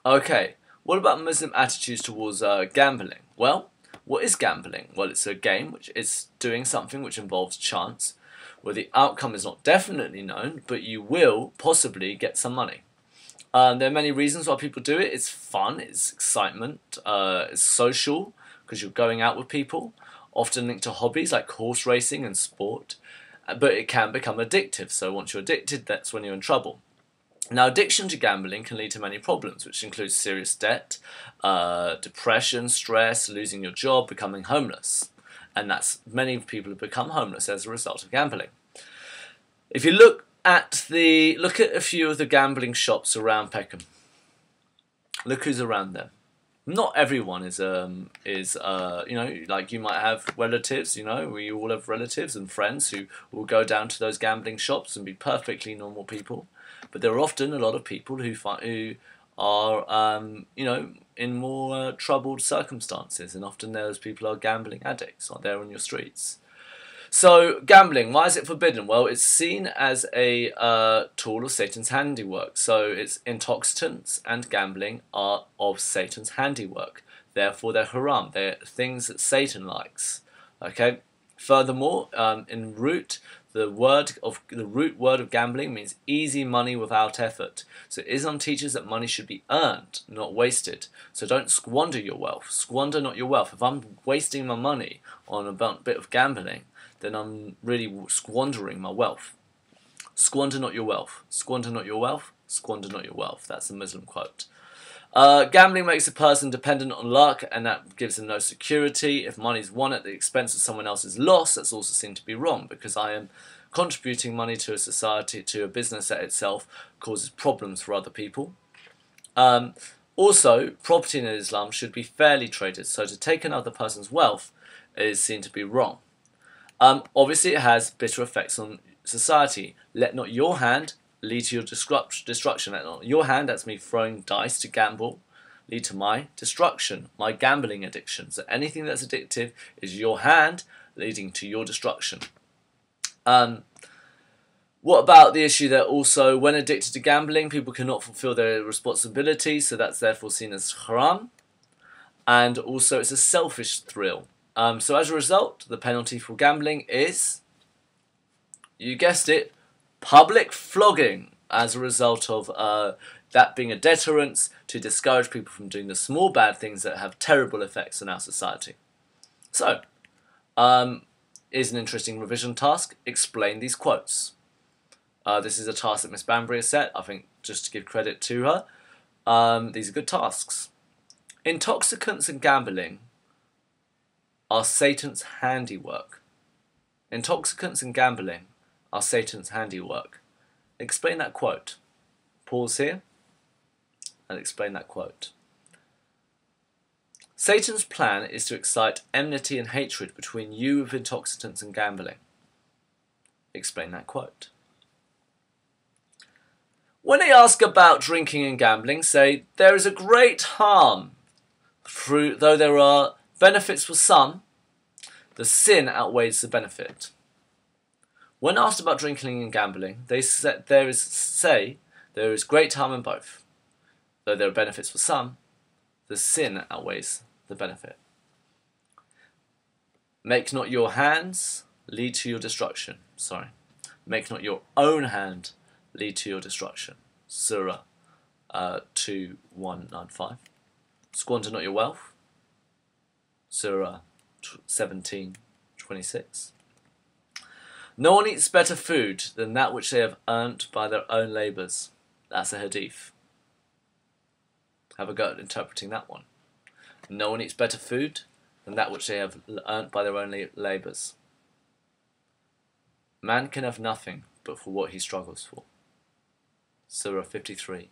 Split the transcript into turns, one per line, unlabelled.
Okay, what about Muslim attitudes towards gambling? Well, what is gambling? Well, it's a game which is doing something which involves chance, where the outcome is not definitely known, but you will possibly get some money. There are many reasons why people do it. It's fun, it's excitement, it's social, because you're going out with people, often linked to hobbies like horse racing and sport, but it can become addictive. So once you're addicted, that's when you're in trouble. Now, addiction to gambling can lead to many problems, which includes serious debt, depression, stress, losing your job, becoming homeless. And many people have become homeless as a result of gambling. If you look at a few of the gambling shops around Peckham, look who's around there. Not everyone is like you might have relatives, we all have relatives and friends who will go down to those gambling shops and be perfectly normal people. But there are often a lot of people who are, in more troubled circumstances, and often those people are gambling addicts, are there on your streets. So, gambling, why is it forbidden? Well, it's seen as a tool of Satan's handiwork. So, it's intoxicants and gambling are of Satan's handiwork. Therefore, they're haram. They're things that Satan likes. Okay. Furthermore, in root, the root word of gambling means easy money without effort. So Islam teaches that money should be earned, not wasted. So don't squander your wealth. Squander not your wealth. If I'm wasting my money on a bit of gambling, then I'm really squandering my wealth. Squander not your wealth. Squander not your wealth. Squander not your wealth. That's a Muslim quote. Gambling makes a person dependent on luck, and that gives them no security. If money is won at the expense of someone else's loss, that's also seen to be wrong, because I am contributing money to a society, to a business that itself causes problems for other people. Also, property in Islam should be fairly traded, so to take another person's wealth is seen to be wrong. Obviously, it has bitter effects on society. Let not your hand lead to your destruction. Let not your hand, that's me throwing dice to gamble, lead to my destruction, my gambling addiction. So anything that's addictive is your hand leading to your destruction. What about the issue that also, when addicted to gambling, people cannot fulfill their responsibilities, so that's therefore seen as haram. And also, it's a selfish thrill. So as a result, the penalty for gambling is, you guessed it, public flogging, as a result of that being a deterrent to discourage people from doing the small bad things that have terrible effects on our society. So, here's an interesting revision task. Explain these quotes. This is a task that Miss Banbury has set, I think, just to give credit to her. These are good tasks. Intoxicants and gambling are Satan's handiwork. Intoxicants and gambling are Satan's handiwork. Explain that quote. Pause here and explain that quote. Satan's plan is to excite enmity and hatred between you with intoxicants and gambling. Explain that quote. When they ask about drinking and gambling, say, there is a great harm. Though there are benefits for some, the sin outweighs the benefit. When asked about drinking and gambling, they say there is great harm in both. Though there are benefits for some, the sin outweighs the benefit. Make not your hands lead to your destruction. Make not your own hand lead to your destruction. Surah 2195. Squander not your wealth. Surah 1726. No one eats better food than that which they have earned by their own labours. That's a hadith. Have a go at interpreting that one. No one eats better food than that which they have earned by their own labours. Man can have nothing but for what he struggles for. Surah 53:39.